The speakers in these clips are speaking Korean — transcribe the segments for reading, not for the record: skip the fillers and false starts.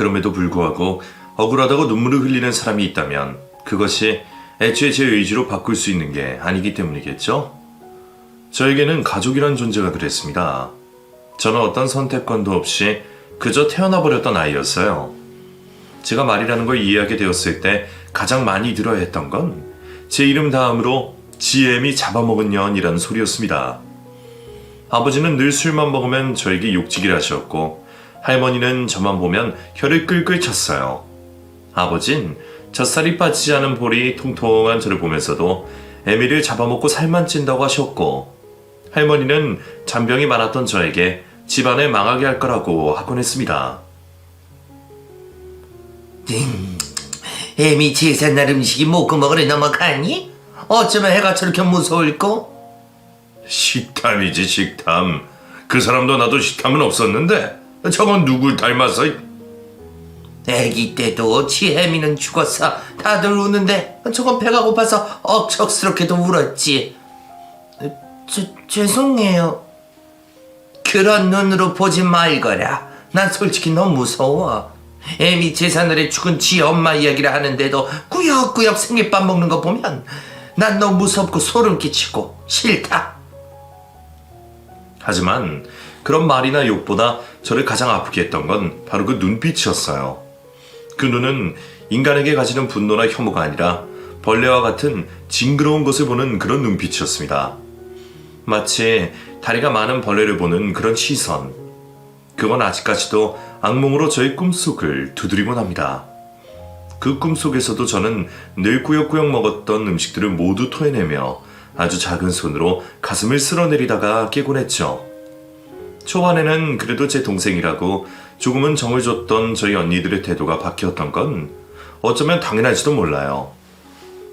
그럼에도 불구하고 억울하다고 눈물을 흘리는 사람이 있다면 그것이 애초에 제 의지로 바꿀 수 있는 게 아니기 때문이겠죠? 저에게는 가족이란 존재가 그랬습니다. 저는 어떤 선택권도 없이 그저 태어나버렸던 아이였어요. 제가 말이라는 걸 이해하게 되었을 때 가장 많이 들어야 했던 건 제 이름 다음으로 GM이 잡아먹은 년이라는 소리였습니다. 아버지는 늘 술만 먹으면 저에게 욕지기를 하셨고 할머니는 저만 보면 혀를 끌끌 쳤어요. 아버진 젖살이 빠지지 않은 볼이 통통한 저를 보면서도 애미를 잡아먹고 살만 찐다고 하셨고 할머니는 잔병이 많았던 저에게 집안을 망하게 할 거라고 하곤 했습니다. 애미 제삿날 음식이 목구멍으로 넘어가니? 어쩌면 해가 저렇게 무서울꼬? 식탐이지 식탐. 그 사람도 나도 식탐은 없었는데 저건 누굴 닮아서. 애기 때도 지혜미는 죽었어. 다들 우는데 저건 배가 고파서 억척스럽게도 울었지. 죄송해요. 그런 눈으로 보지 말거라. 난 솔직히 너무 무서워. 애미 제삿날에 죽은 지 엄마 이야기를 하는데도 꾸역꾸역 생일밥 먹는 거 보면 난 너무 무섭고 소름 끼치고 싫다. 하지만 그런 말이나 욕보다 저를 가장 아프게 했던 건 바로 그 눈빛이었어요. 그 눈은 인간에게 가지는 분노나 혐오가 아니라 벌레와 같은 징그러운 것을 보는 그런 눈빛이었습니다. 마치 다리가 많은 벌레를 보는 그런 시선. 그건 아직까지도 악몽으로 저의 꿈속을 두드리곤 합니다. 그 꿈속에서도 저는 늘 꾸역꾸역 먹었던 음식들을 모두 토해내며 아주 작은 손으로 가슴을 쓸어내리다가 깨곤 했죠. 초반에는 그래도 제 동생이라고 조금은 정을 줬던 저희 언니들의 태도가 바뀌었던 건 어쩌면 당연할지도 몰라요.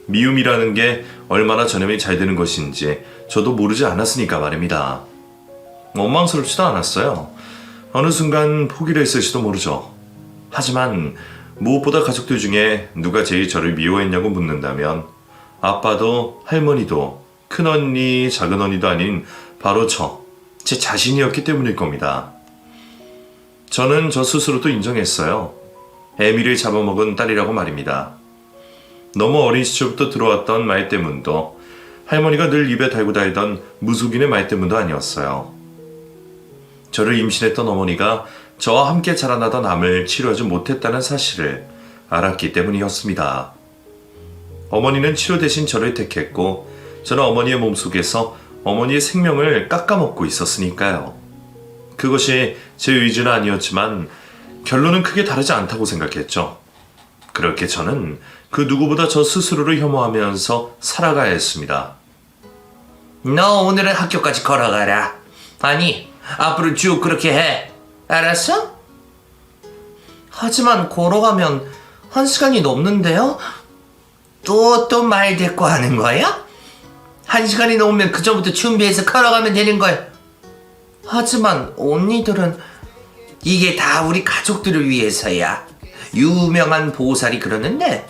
미움이라는 게 얼마나 전염이 잘 되는 것인지 저도 모르지 않았으니까 말입니다. 원망스럽지도 않았어요. 어느 순간 포기를 했을지도 모르죠. 하지만 무엇보다 가족들 중에 누가 제일 저를 미워했냐고 묻는다면 아빠도 할머니도 큰언니 작은언니도 아닌 바로 제 자신이었기 때문일 겁니다. 저는 저 스스로도 인정했어요. 애미를 잡아먹은 딸이라고 말입니다. 너무 어린 시절부터 들어왔던 말 때문도 할머니가 늘 입에 달고 다니던 무속인의 말 때문도 아니었어요. 저를 임신했던 어머니가 저와 함께 자라나던 암을 치료하지 못했다는 사실을 알았기 때문이었습니다. 어머니는 치료 대신 저를 택했고 저는 어머니의 몸속에서 어머니의 생명을 깎아먹고 있었으니까요. 그것이 제 의지는 아니었지만 결론은 크게 다르지 않다고 생각했죠. 그렇게 저는 그 누구보다 저 스스로를 혐오하면서 살아가야 했습니다. 너 오늘은 학교까지 걸어가라. 아니, 앞으로 쭉 그렇게 해. 알았어? 하지만 걸어가면 1시간이 넘는데요? 또 말 대꾸 하는 거야? 1시간이 넘으면 그전부터 준비해서 걸어가면 되는 거야. 하지만 언니들은 이게 다 우리 가족들을 위해서야. 유명한 보살이 그러는데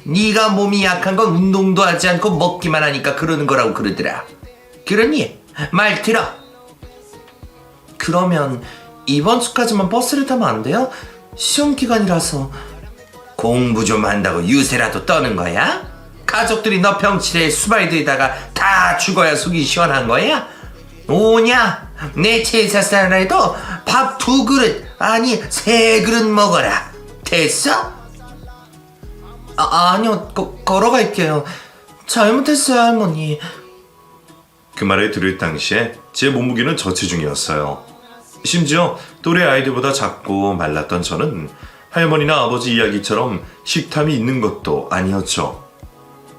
네가 몸이 약한 건 운동도 하지 않고 먹기만 하니까 그러는 거라고 그러더라. 그러니 말 들어. 그러면 이번 주까지만 버스를 타면 안 돼요? 시험 기간이라서. 공부 좀 한다고 유세라도 떠는 거야? 가족들이 너 병치레에 수발들다가 다 죽어야 속이 시원한 거야? 오냐? 내 제사살날에도 밥 2그릇 아니 3그릇 먹어라. 됐어? 아니요, 걸어갈게요. 잘못했어요, 할머니. 그 말을 들을 당시에 제 몸무게는 저체중이었어요. 심지어 또래 아이들보다 작고 말랐던 저는 할머니나 아버지 이야기처럼 식탐이 있는 것도 아니었죠.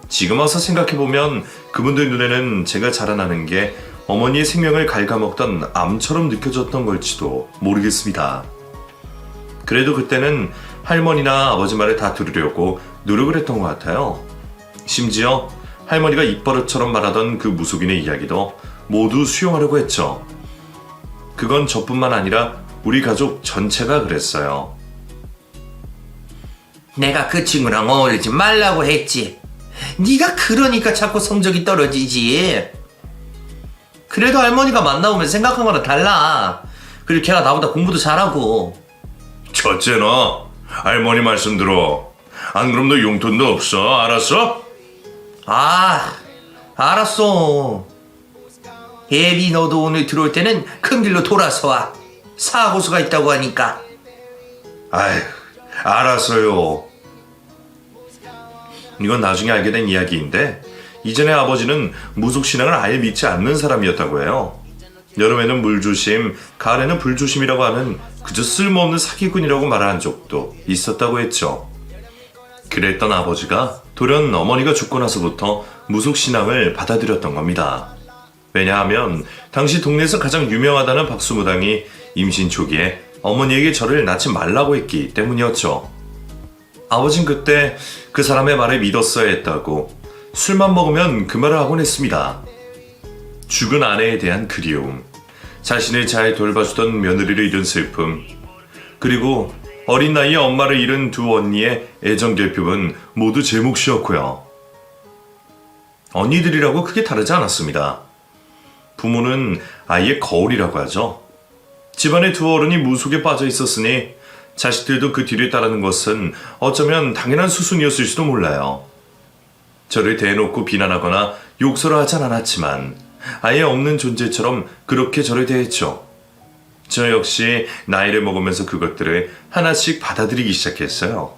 지금 와서 생각해보면 그분들 눈에는 제가 자라나는 게 어머니의 생명을 갉아먹던 암처럼 느껴졌던 걸지도 모르겠습니다. 그래도 그때는 할머니나 아버지 말을 다 들으려고 노력을 했던 것 같아요. 심지어 할머니가 입버릇처럼 말하던 그 무속인의 이야기도 모두 수용하려고 했죠. 그건 저뿐만 아니라 우리 가족 전체가 그랬어요. 내가 그 친구랑 어울리지 말라고 했지. 네가 그러니까 자꾸 성적이 떨어지지. 그래도 할머니가 만나보면 생각한 거랑 달라. 그리고 걔가 나보다 공부도 잘하고. 첫째나 할머니 말씀 들어. 안 그럼 너 용돈도 없어. 알았어? 아, 알았어. 예비 너도 오늘 들어올 때는 큰 길로 돌아서 와. 사고수가 있다고 하니까. 아휴, 알았어요. 이건 나중에 알게 된 이야기인데 이전에 아버지는 무속신앙을 아예 믿지 않는 사람이었다고 해요. 여름에는 물조심, 가을에는 불조심이라고 하는 그저 쓸모없는 사기꾼이라고 말한 적도 있었다고 했죠. 그랬던 아버지가 돌연 어머니가 죽고 나서부터 무속신앙을 받아들였던 겁니다. 왜냐하면 당시 동네에서 가장 유명하다는 박수무당이 임신 초기에 어머니에게 저를 낳지 말라고 했기 때문이었죠. 아버진 그때 그 사람의 말을 믿었어야 했다고 술만 먹으면 그 말을 하곤 했습니다. 죽은 아내에 대한 그리움, 자신을 잘 돌봐주던 며느리를 잃은 슬픔, 그리고 어린 나이에 엄마를 잃은 두 언니의 애정 결핍은 모두 제 몫이었고요. 언니들이라고 크게 다르지 않았습니다. 부모는 아이의 거울이라고 하죠. 집안의 두 어른이 무속에 빠져 있었으니 자식들도 그 뒤를 따르는 것은 어쩌면 당연한 수순이었을지도 몰라요. 저를 대놓고 비난하거나 욕설을 하진 않았지만 아예 없는 존재처럼 그렇게 저를 대했죠. 저 역시 나이를 먹으면서 그것들을 하나씩 받아들이기 시작했어요.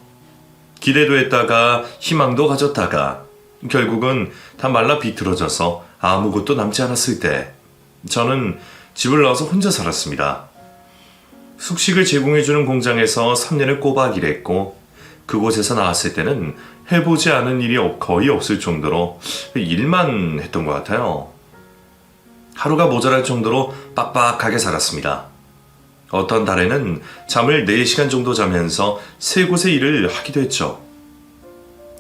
기대도 했다가 희망도 가졌다가 결국은 다 말라 비틀어져서 아무것도 남지 않았을 때 저는 집을 나와서 혼자 살았습니다. 숙식을 제공해주는 공장에서 3년을 꼬박 일했고 그곳에서 나왔을 때는 해보지 않은 일이 거의 없을 정도로 일만 했던 것 같아요. 하루가 모자랄 정도로 빡빡하게 살았습니다. 어떤 달에는 잠을 4시간 정도 자면서 3곳의 일을 하기도 했죠.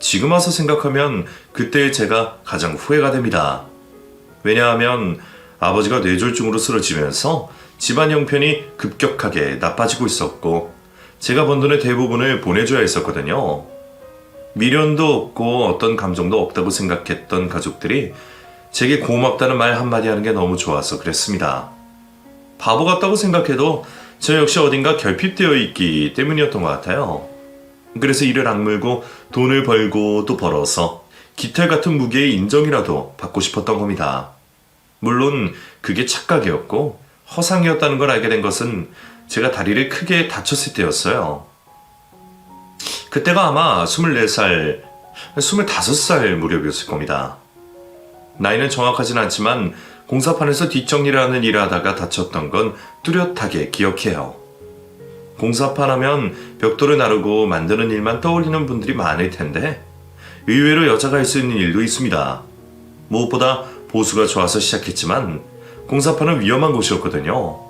지금 와서 생각하면 그때의 제가 가장 후회가 됩니다. 왜냐하면 아버지가 뇌졸중으로 쓰러지면서 집안 형편이 급격하게 나빠지고 있었고 제가 번 돈의 대부분을 보내줘야 했었거든요. 미련도 없고 어떤 감정도 없다고 생각했던 가족들이 제게 고맙다는 말 한마디 하는 게 너무 좋아서 그랬습니다. 바보 같다고 생각해도 저 역시 어딘가 결핍되어 있기 때문이었던 것 같아요. 그래서 이를 악물고 돈을 벌고 또 벌어서 깃털 같은 무게의 인정이라도 받고 싶었던 겁니다. 물론 그게 착각이었고 허상이었다는 걸 알게 된 것은 제가 다리를 크게 다쳤을 때였어요. 그때가 아마 24살, 25살 무렵이었을 겁니다. 나이는 정확하진 않지만 공사판에서 뒷정리를 하는 일을 하다가 다쳤던 건 뚜렷하게 기억해요. 공사판 하면 벽돌을 나르고 만드는 일만 떠올리는 분들이 많을 텐데 의외로 여자가 할 수 있는 일도 있습니다. 무엇보다 보수가 좋아서 시작했지만 공사판은 위험한 곳이었거든요.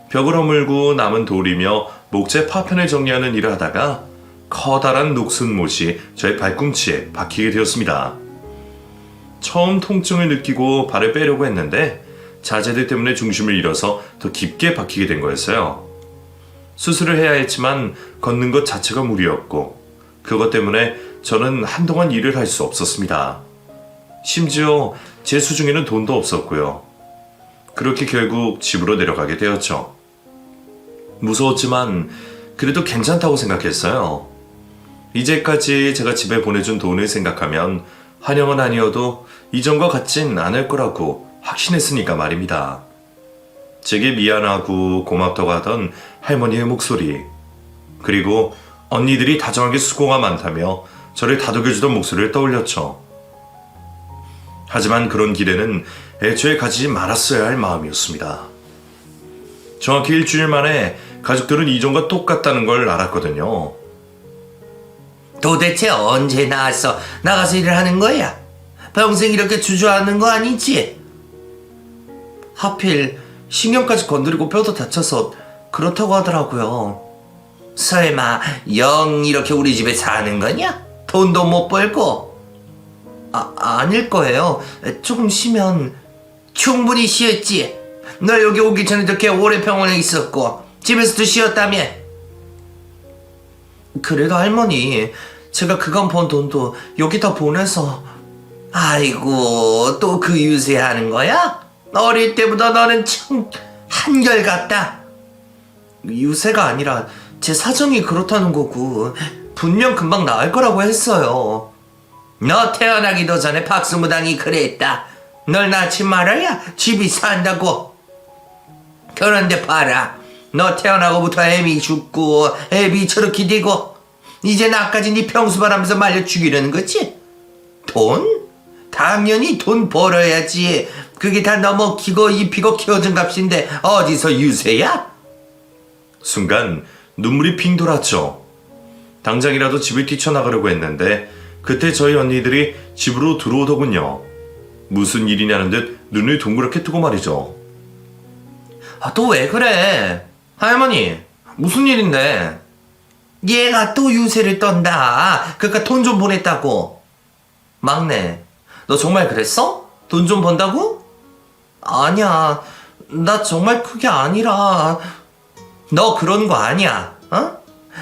벽을 허물고 남은 돌이며 목재 파편을 정리하는 일을 하다가 커다란 녹슨 못이 저의 발꿈치에 박히게 되었습니다. 처음 통증을 느끼고 발을 빼려고 했는데 자재들 때문에 중심을 잃어서 더 깊게 박히게 된 거였어요. 수술을 해야 했지만 걷는 것 자체가 무리였고 그것 때문에 저는 한동안 일을 할 수 없었습니다. 심지어 제 수중에는 돈도 없었고요. 그렇게 결국 집으로 내려가게 되었죠. 무서웠지만 그래도 괜찮다고 생각했어요. 이제까지 제가 집에 보내준 돈을 생각하면 환영은 아니어도 이전과 같진 않을 거라고 확신했으니까 말입니다. 제게 미안하고 고맙다고 하던 할머니의 목소리, 그리고 언니들이 다정하게 수고가 많다며 저를 다독여주던 목소리를 떠올렸죠. 하지만 그런 기대는 애초에 가지지 말았어야 할 마음이었습니다. 정확히 일주일 만에 가족들은 이전과 똑같다는 걸 알았거든요. 도대체 언제 나왔어? 나가서 일을 하는 거야? 평생 이렇게 주저하는 거 아니지? 하필 신경까지 건드리고 뼈도 다쳐서 그렇다고 하더라고요. 설마 영 이렇게 우리 집에 사는 거냐? 돈도 못 벌고? 아닐 거예요. 조금 쉬면 충분히 쉬었지. 너 여기 오기 전에도 꽤 오래 병원에 있었고 집에서도 쉬었다며. 그래도 할머니, 제가 그간 번 돈도 여기다 보내서. 아이고, 또 그 유세하는 거야? 어릴 때보다 너는 참 한결같다. 유세가 아니라 제 사정이 그렇다는 거고 분명 금방 나을 거라고 했어요. 너 태어나기도 전에 박수무당이 그랬다. 널 낳지 말아야 집이 산다고. 그런데 봐라. 너 태어나고부터 애미 죽고 애비 저렇게 되고 이제 나까지 네 병수바라면서 말려 죽이려는 거지? 돈? 당연히 돈 벌어야지. 그게 다 너 먹히고 입히고 키워준 값인데 어디서 유세야? 순간 눈물이 핑 돌았죠. 당장이라도 집을 뛰쳐나가려고 했는데 그때 저희 언니들이 집으로 들어오더군요. 무슨 일이냐는 듯 눈을 동그랗게 뜨고 말이죠. 아, 또 왜 그래? 할머니, 무슨 일인데? 얘가 또 유세를 떤다. 그러니까 돈 좀 보냈다고. 막내, 너 정말 그랬어? 돈 좀 번다고? 아니야, 나 정말 그게 아니라. 너 그런 거 아니야, 어?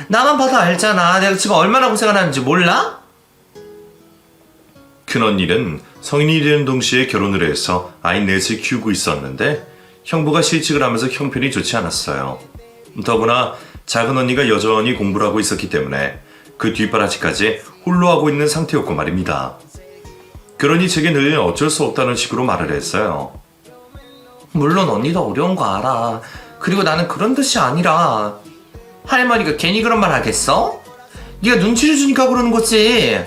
나만 봐도 알잖아. 내가 지금 얼마나 고생을 하는지 몰라? 큰언니는 성인이 되는 동시에 결혼을 해서 아이 넷을 키우고 있었는데 형부가 실직을 하면서 형편이 좋지 않았어요. 더구나 작은 언니가 여전히 공부를 하고 있었기 때문에 그 뒷바라지까지 홀로 하고 있는 상태였고 말입니다. 그러니 제게 늘 어쩔 수 없다는 식으로 말을 했어요. 물론 언니도 어려운 거 알아. 그리고 나는 그런 뜻이 아니라. 할머니가 괜히 그런 말 하겠어? 네가 눈치를 주니까 그러는 거지.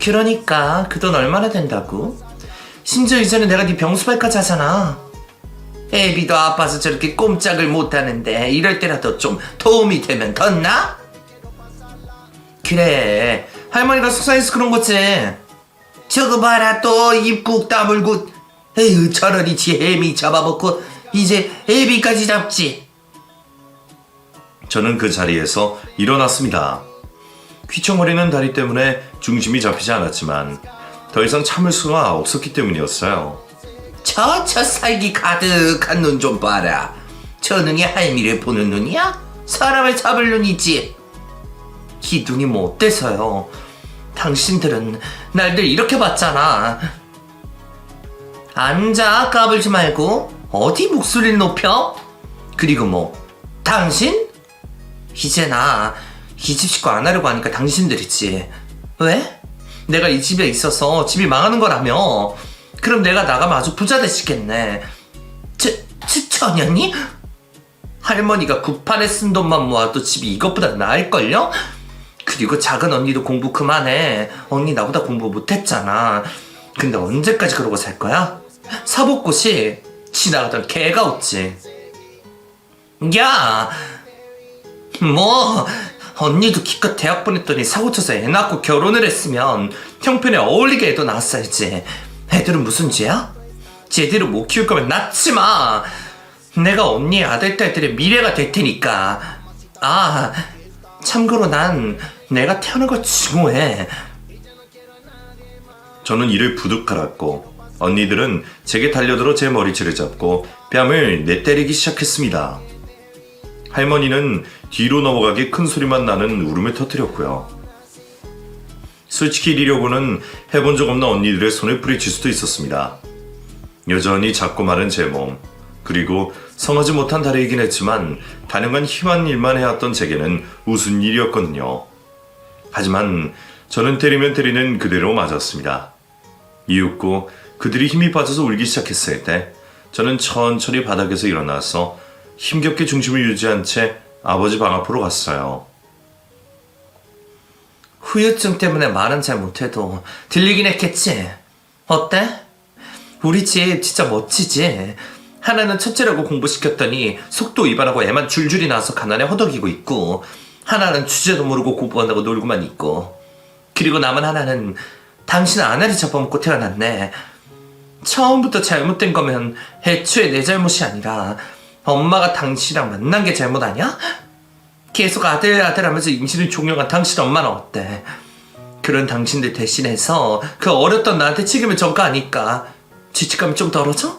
그러니까 그 돈 얼마나 된다고? 심지어 이제는 내가 네 병수발까지 하잖아. 애비도 아파서 저렇게 꼼짝을 못하는데 이럴 때라도 좀 도움이 되면 덧나? 그래, 할머니가 속상해서 그런 거지. 저거 봐라, 또 입국 다물고. 에휴, 차라리 지 애미 잡아먹고 이제 애비까지 잡지. 저는 그 자리에서 일어났습니다. 휘청거리는 다리 때문에 중심이 잡히지 않았지만 더 이상 참을 수가 없었기 때문이었어요. 저 살기 가득한 눈 좀 봐라. 저 눈이 할미를 보는 눈이야? 사람을 잡을 눈이지. 이 눈이 뭐 어때서요? 당신들은 날들 이렇게 봤잖아. 앉아, 까불지 말고. 어디 목소리를 높여? 그리고 뭐 당신? 이제 나 이 집 식구 안 하려고 하니까 당신들이지. 왜? 내가 이 집에 있어서 집이 망하는 거라며. 그럼 내가 나가면 아주 부자 되시겠네. 천연이? 할머니가 구판에 쓴 돈만 모아도 집이 이것보다 나을걸요? 그리고 작은 언니도 공부 그만해. 언니 나보다 공부 못했잖아. 근데 언제까지 그러고 살 거야? 사법고시 지나가던 개가 웃지. 야! 뭐 언니도 기껏 대학 보냈더니 사고 쳐서 애 낳고 결혼을 했으면 형편에 어울리게 애도 낳았어야지. 애들은 무슨 죄야? 제대로 못 키울 거면 낳지 마. 내가 언니의 아들 딸들의 미래가 될 테니까. 아, 참고로 난 내가 태어난 걸 증오해. 저는 이를 부득 갈았고 언니들은 제게 달려들어 제 머리채를 잡고 뺨을 내때리기 시작했습니다. 할머니는 뒤로 넘어가게 큰 소리만 나는 울음을 터뜨렸고요. 솔직히 이러고는 해본 적 없는 언니들의 손에 뿌리칠 수도 있었습니다. 여전히 작고 마른 제 몸, 그리고 성하지 못한 다리이긴 했지만 단연간 힘한 일만 해왔던 제게는 우스운 일이었거든요. 하지만 저는 때리면 때리는 그대로 맞았습니다. 이윽고 그들이 힘이 빠져서 울기 시작했을 때 저는 천천히 바닥에서 일어나서 힘겹게 중심을 유지한 채 아버지 방 앞으로 갔어요. 후유증 때문에 말은 잘 못해도 들리긴 했겠지. 어때? 우리 집 진짜 멋지지? 하나는 첫째라고 공부시켰더니 속도 위반하고 애만 줄줄이 나와서 가난에 허덕이고 있고, 하나는 주제도 모르고 공부한다고 놀고만 있고, 그리고 남은 하나는 당신 아내를 잡아먹고 태어났네. 처음부터 잘못된 거면 애초에 내 잘못이 아니라 엄마가 당신이랑 만난 게 잘못 아니야? 계속 아들 하면서 임신을 종용한 당신 엄마는 어때? 그런 당신들 대신해서 그 어렸던 나한테 책임을 전가하니까 죄책감이 좀 덜어져?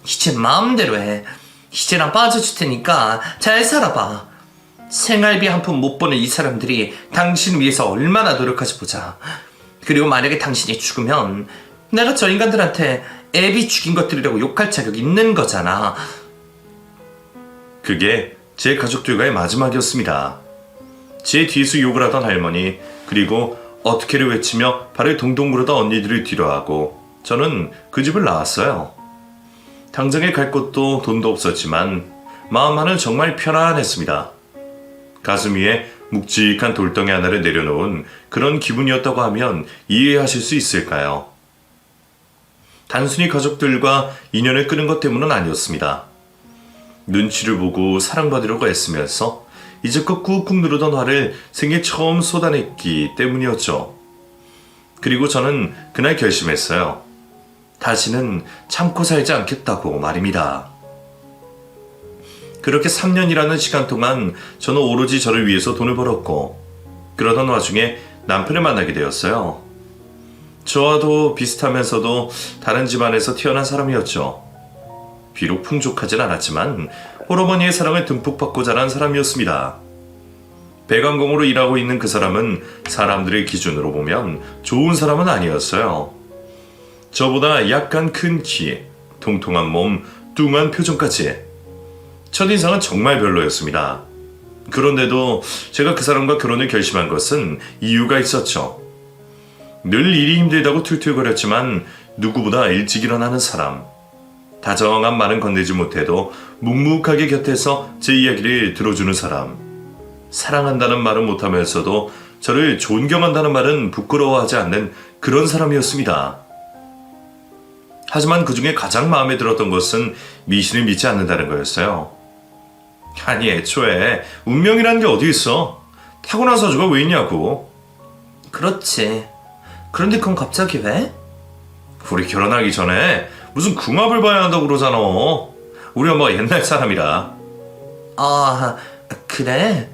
이제 마음대로 해. 이제랑 빠져줄 테니까 잘 살아봐. 생활비 한 푼 못 버는 이 사람들이 당신을 위해서 얼마나 노력하지 보자. 그리고 만약에 당신이 죽으면 내가 저 인간들한테 애비 죽인 것들이라고 욕할 자격이 있는 거잖아. 그게 제 가족들과의 마지막이었습니다. 제 뒤에서 욕을 하던 할머니, 그리고 어떻게를 외치며 발을 동동 구르던 언니들을 뒤로하고 저는 그 집을 나왔어요. 당장에 갈 곳도 돈도 없었지만 마음만은 정말 편안했습니다. 가슴 위에 묵직한 돌덩이 하나를 내려놓은 그런 기분이었다고 하면 이해하실 수 있을까요? 단순히 가족들과 인연을 끄는 것 때문은 아니었습니다. 눈치를 보고 사랑받으려고 애쓰면서 이제껏 꾹꾹 누르던 화를 생애 처음 쏟아냈기 때문이었죠. 그리고 저는 그날 결심했어요. 다시는 참고 살지 않겠다고 말입니다. 그렇게 3년이라는 시간 동안 저는 오로지 저를 위해서 돈을 벌었고, 그러던 와중에 남편을 만나게 되었어요. 저와도 비슷하면서도 다른 집안에서 태어난 사람이었죠. 비록 풍족하진 않았지만 홀어머니의 사랑을 듬뿍 받고 자란 사람이었습니다. 배관공으로 일하고 있는 그 사람은 사람들의 기준으로 보면 좋은 사람은 아니었어요. 저보다 약간 큰 키, 통통한 몸, 뚱한 표정까지. 첫인상은 정말 별로였습니다. 그런데도 제가 그 사람과 결혼을 결심한 것은 이유가 있었죠. 늘 일이 힘들다고 툴툴거렸지만 누구보다 일찍 일어나는 사람. 다정한 말은 건네지 못해도 묵묵하게 곁에서 제 이야기를 들어주는 사람. 사랑한다는 말은 못하면서도 저를 존경한다는 말은 부끄러워하지 않는 그런 사람이었습니다. 하지만 그 중에 가장 마음에 들었던 것은 미신을 믿지 않는다는 거였어요. 아니, 애초에 운명이라는 게 어디 있어? 타고난 사주가 왜 있냐고. 그렇지. 그런데 그건 갑자기 왜? 우리 결혼하기 전에 무슨 궁합을 봐야 한다고 그러잖아. 우리 엄마가 옛날 사람이라. 아, 그래?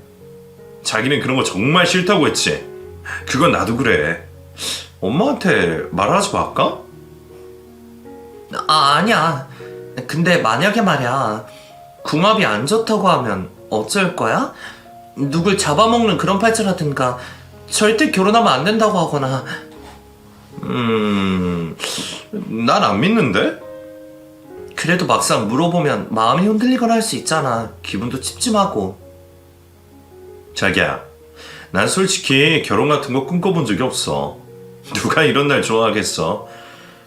자기는 그런 거 정말 싫다고 했지. 그건 나도 그래. 엄마한테 말하지 말까? 아니야. 근데 만약에 말이야, 궁합이 안 좋다고 하면 어쩔 거야? 누굴 잡아먹는 그런 팔자라든가 절대 결혼하면 안 된다고 하거나. 난 안 믿는데? 그래도 막상 물어보면 마음이 흔들리거나 할 수 있잖아. 기분도 찝찝하고. 자기야, 난 솔직히 결혼 같은 거 꿈꿔본 적이 없어. 누가 이런 날 좋아하겠어?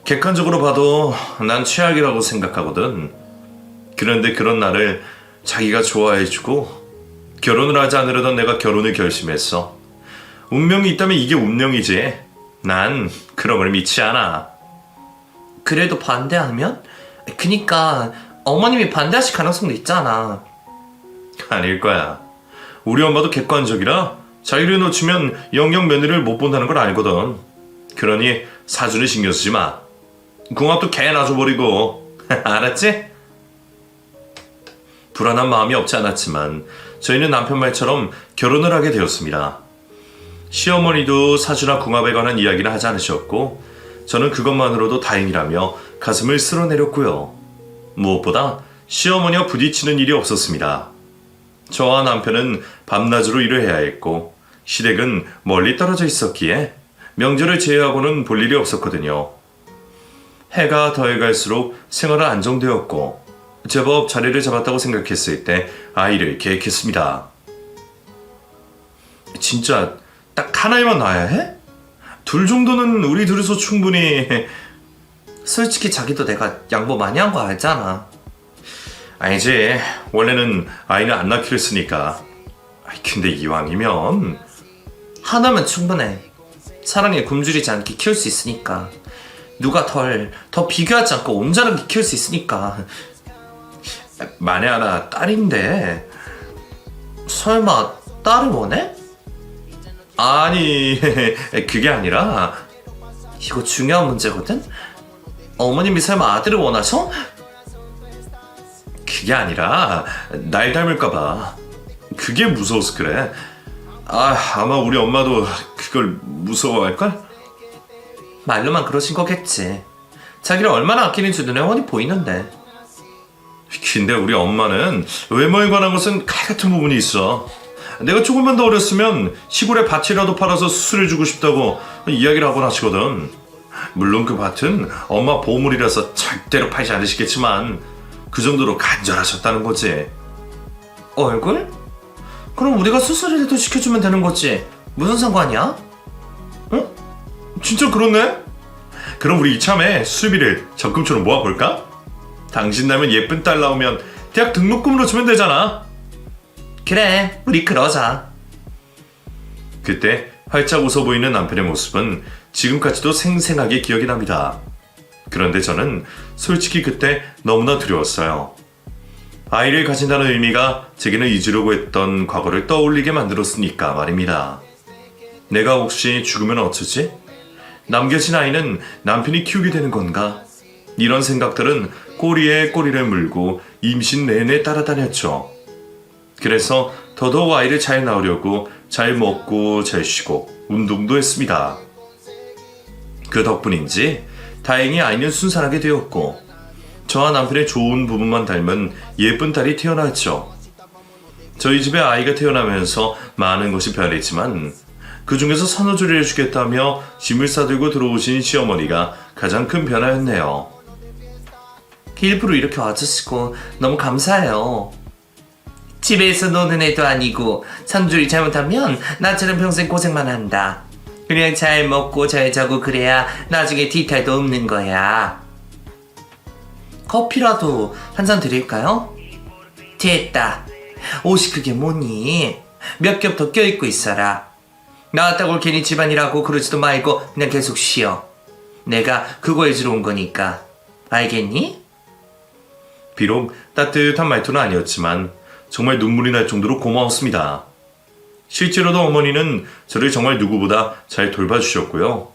객관적으로 봐도 난 최악이라고 생각하거든. 그런데 그런 나를 자기가 좋아해주고 결혼을 하지 않으려던 내가 결혼을 결심했어. 운명이 있다면 이게 운명이지. 난 그런 걸 믿지 않아. 그래도 반대하면? 그니까 어머님이 반대하실 가능성도 있잖아. 아닐 거야. 우리 엄마도 객관적이라 자기를 놓치면 영영 며느리를 못 본다는 걸 알거든. 그러니 사주는 신경 쓰지 마. 궁합도 개나 줘버리고. 알았지? 불안한 마음이 없지 않았지만 저희는 남편 말처럼 결혼을 하게 되었습니다. 시어머니도 사주나 궁합에 관한 이야기는 하지 않으셨고 저는 그것만으로도 다행이라며 가슴을 쓸어내렸고요. 무엇보다 시어머니와 부딪히는 일이 없었습니다. 저와 남편은 밤낮으로 일을 해야 했고 시댁은 멀리 떨어져 있었기에 명절을 제외하고는 볼 일이 없었거든요. 해가 더해갈수록 생활은 안정되었고 제법 자리를 잡았다고 생각했을 때 아이를 계획했습니다. 진짜 딱 하나만 낳아야 해? 둘 정도는 우리 둘이서 충분히. 솔직히 자기도 내가 양보 많이 한 거 알잖아. 아니지, 원래는 아이는 안 낳기로 했으니까. 근데 이왕이면 하나면 충분해. 사랑에 굶주리지 않게 키울 수 있으니까. 누가 더 비교하지 않고 온전하게 키울 수 있으니까. 만에 하나 딸인데. 설마 딸을 원해? 아니, 그게 아니라 이거 중요한 문제거든? 어머님이 설마 아들을 원하셔? 그게 아니라 날 닮을까봐. 그게 무서워서 그래. 아마 우리 엄마도 그걸 무서워할걸? 말로만 그러신 거겠지. 자기를 얼마나 아끼는지 눈에 훤히 보이는데. 근데 우리 엄마는 외모에 관한 것은 칼 같은 부분이 있어. 내가 조금만 더 어렸으면 시골에 밭이라도 팔아서 수술해주고 싶다고 이야기를 하곤 하시거든. 물론 그 밭은 엄마 보물이라서 절대로 팔지 않으시겠지만 그 정도로 간절하셨다는 거지. 얼굴? 그럼 우리가 수술이라도 시켜주면 되는 거지. 무슨 상관이야? 진짜 그렇네? 그럼 우리 이참에 수비를 적금처럼 모아볼까? 당신 닮은 예쁜 딸 나오면 대학 등록금으로 주면 되잖아. 그래, 우리 그러자. 그때 활짝 웃어 보이는 남편의 모습은 지금까지도 생생하게 기억이 납니다. 그런데 저는 솔직히 그때 너무나 두려웠어요. 아이를 가진다는 의미가 제게는 잊으려고 했던 과거를 떠올리게 만들었으니까 말입니다. 내가 혹시 죽으면 어쩌지? 남겨진 아이는 남편이 키우게 되는 건가? 이런 생각들은 꼬리에 꼬리를 물고 임신 내내 따라다녔죠. 그래서 더더욱 아이를 잘 낳으려고 잘 먹고 잘 쉬고 운동도 했습니다. 그 덕분인지 다행히 아이는 순산하게 되었고 저와 남편의 좋은 부분만 닮은 예쁜 딸이 태어났죠. 저희 집에 아이가 태어나면서 많은 것이 변했지만 그 중에서 산후조리를 해주겠다며 짐을 싸들고 들어오신 시어머니가 가장 큰 변화였네요. 일부러 이렇게 와주시고 너무 감사해요. 집에서 노는 애도 아니고 산조리 잘못하면 나처럼 평생 고생만 한다. 그냥 잘 먹고 잘 자고 그래야 나중에 뒤탈도 없는 거야. 커피라도 한 잔 드릴까요? 됐다. 옷이 그게 뭐니? 몇 겹 더 껴입고 있어라. 나왔다고 괜히 집안이라고 그러지도 말고 그냥 계속 쉬어. 내가 그거 해주러 온 거니까. 알겠니? 비록 따뜻한 말투는 아니었지만 정말 눈물이 날 정도로 고마웠습니다. 실제로도 어머니는 저를 정말 누구보다 잘 돌봐주셨고요.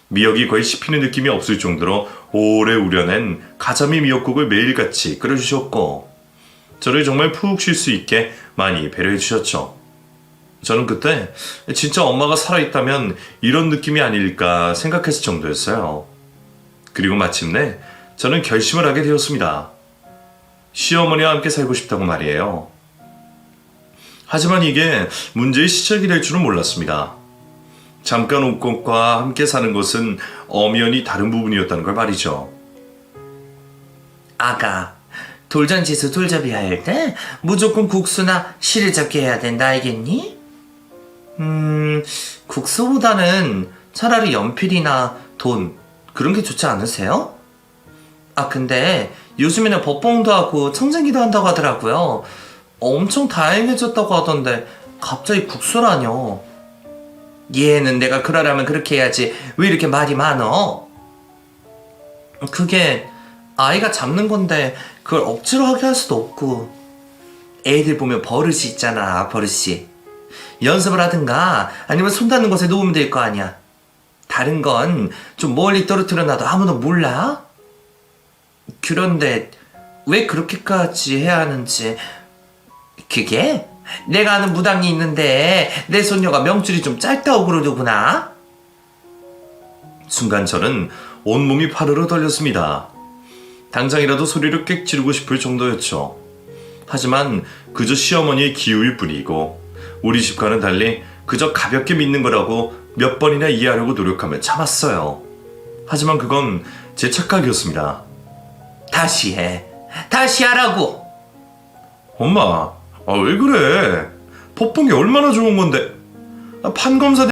미역이 거의 씹히는 느낌이 없을 정도로 오래 우려낸 가자미 미역국을 매일같이 끓여주셨고 저를 정말 푹 쉴 수 있게 많이 배려해 주셨죠. 저는 그때 진짜 엄마가 살아있다면 이런 느낌이 아닐까 생각했을 정도였어요. 그리고 마침내 저는 결심을 하게 되었습니다. 시어머니와 함께 살고 싶다고 말이에요. 하지만 이게 문제의 시작이 될 줄은 몰랐습니다. 잠깐 온 것과 함께 사는 것은 엄연히 다른 부분이었다는 걸 말이죠. 아가, 돌잔치에서 돌잡이 할 때 무조건 국수나 실을 잡게 해야 된다, 알겠니? 국수보다는 차라리 연필이나 돈, 그런 게 좋지 않으세요? 아, 근데 요즘에는 법봉도 하고 청쟁기도 한다고 하더라고요. 엄청 다양해졌다고 하던데 갑자기 국수라뇨. 얘는 내가 그러라면 그렇게 해야지 왜 이렇게 말이 많어? 그게 아이가 잡는 건데 그걸 억지로 하게 할 수도 없고. 애들 보면 버릇이 있잖아, 버릇이. 연습을 하든가 아니면 손 닿는 곳에 놓으면 될 거 아니야. 다른 건 좀 멀리 떨어뜨려 놔도 아무도 몰라? 그런데 왜 그렇게까지 해야 하는지. 그게 내가 아는 무당이 있는데 내 손녀가 명줄이 좀 짧다고 그러더구나. 순간 저는 온몸이 파르르 떨렸습니다. 당장이라도 소리를 꽥 지르고 싶을 정도였죠. 하지만 그저 시어머니의 기우일 뿐이고 우리 집과는 달리 그저 가볍게 믿는 거라고 몇 번이나 이해하려고 노력하며 참았어요. 하지만 그건 제 착각이었습니다. 다시 해. 다시 하라고. 엄마, 왜 그래? 법봉이 얼마나 좋은 건데. 판검사